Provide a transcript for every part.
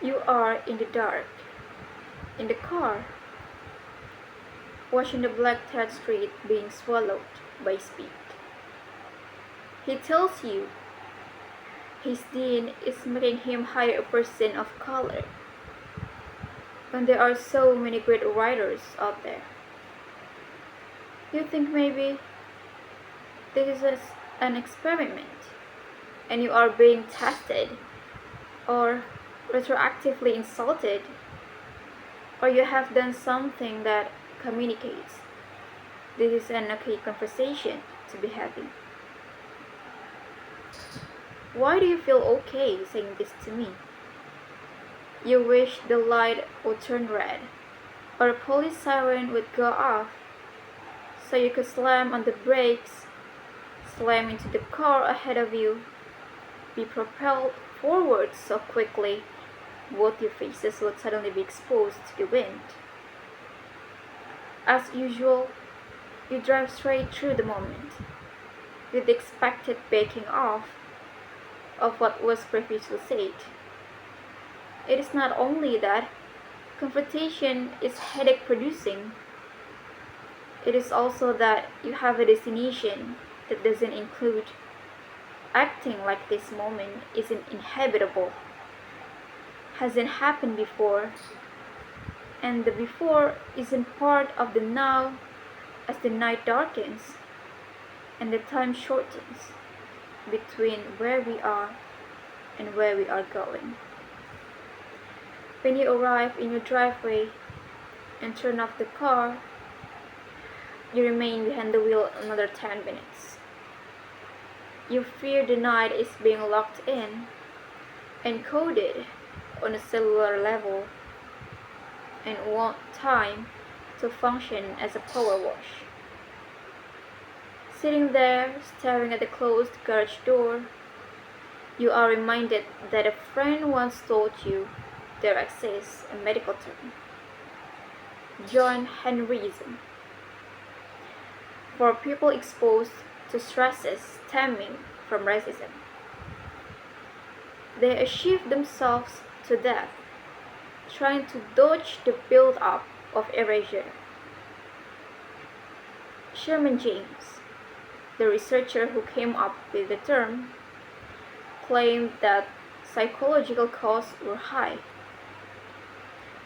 You are in the dark, in the car, watching the black street being swallowed by speed. He tells you his dean is making him hire a person of color when there are so many great writers out there. You think maybe this is an experiment and you are being tested or retroactively insulted, or you have done something that communicates this is an okay conversation to be having. Why do you feel okay saying this to me? You wish the light would turn red, or a police siren would go off, so you could slam on the brakes, slam into the car ahead of you, be propelled forward so quickly both your faces would suddenly be exposed to the wind. As usual, you drive straight through the moment, with the expected backing off of what was previously said. It is not only that confrontation is headache producing, it is also that you have a destination that doesn't include acting like this moment isn't inhabitable, hasn't happened before, and the before isn't part of the now as the night darkens and the time shortens between where we are and where we are going. When you arrive in your driveway and turn off the car, you remain behind the wheel another 10 minutes. You fear the night is being locked in, encoded on a cellular level, and want time to function as a power wash. Sitting there, staring at the closed garage door, you are reminded that a friend once told you there exists a medical term, John Henryism, for people exposed to stresses stemming from racism. They achieve themselves to death, trying to dodge the build-up of erasure. Sherman James, the researcher who came up with the term, claimed that psychological costs were high.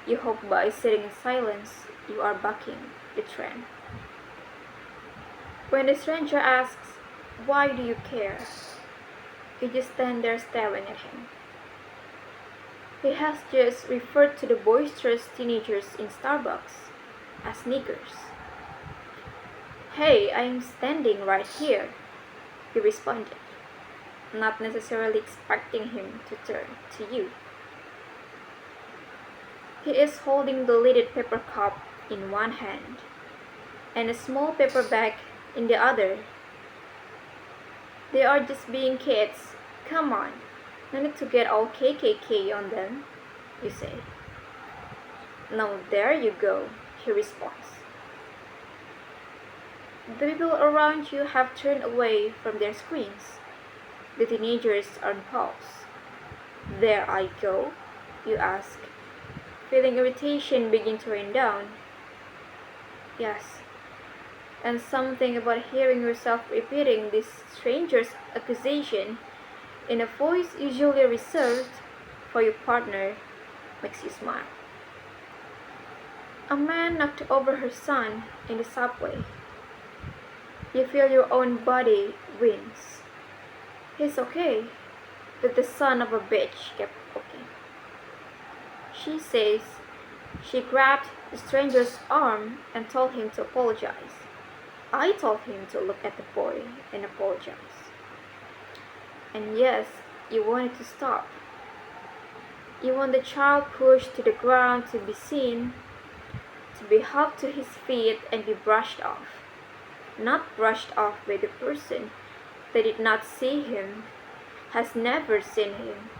You hope by sitting in silence you are bucking the trend. When the stranger asks, "Why do you care?" you just stand there staring at him. He has just referred to the boisterous teenagers in Starbucks as niggers. "Hey, I'm standing right here," he responded, not necessarily expecting him to turn to you. He is holding the lidded paper cup in one hand and a small paper bag in the other. "They are just being kids. Come on, no need to get all KKK on them," you say. "Now there you go," he responds. The people around you have turned away from their screens. The teenagers are on pause. "There I go?" you ask, feeling irritation begin to rain down. Yes, and something about hearing yourself repeating this stranger's accusation in a voice usually reserved for your partner makes you smile. A man knocked over her son in the subway. You feel your own body wince. "He's okay," but the son of a bitch kept poking. She says she grabbed the stranger's arm and told him to apologize. "I told him to look at the boy and apologize." And yes, you wanted to stop. You want the child pushed to the ground to be seen, to be helped to his feet and be brushed off. Not brushed off by the person that did not see him, has never seen him,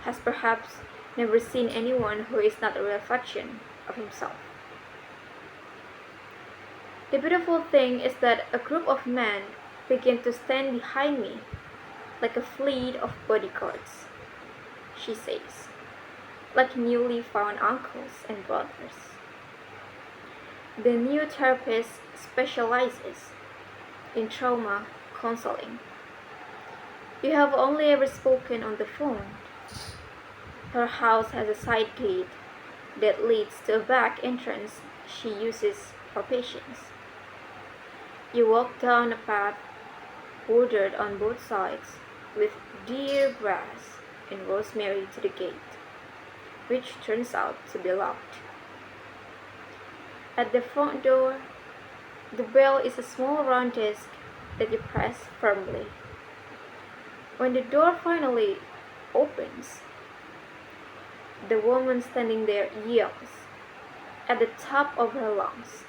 has perhaps never seen anyone who is not a reflection of himself. The beautiful thing is that a group of men begin to stand behind me like a fleet of bodyguards, she says. like newly found uncles and brothers. The new therapist specializes in trauma counseling. You have only ever spoken on the phone. Her house has a side gate that leads to a back entrance she uses for patients. You walk down a path bordered on both sides with deer grass and rosemary to the gate, which turns out to be locked. At the front door, the bell is a small round disc that you press firmly. When the door finally opens, the woman standing there yells at the top of her lungs,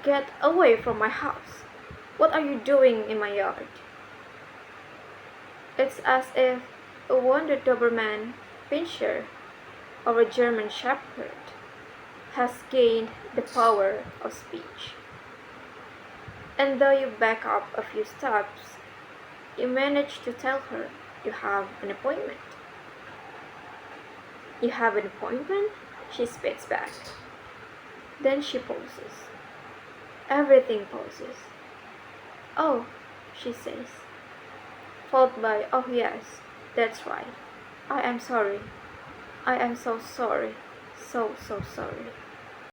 "Get away from my house! What are you doing in my yard?" It's as if a Wonder Doberman Pinscher or a German Shepherd has gained the power of speech. And though you back up a few steps, you manage to tell her you have an appointment. "You have an appointment?" she spits back. Then she pauses. Everything pauses. "Oh," she says, followed by, "Oh yes, that's right. I am sorry. I am so sorry. So sorry."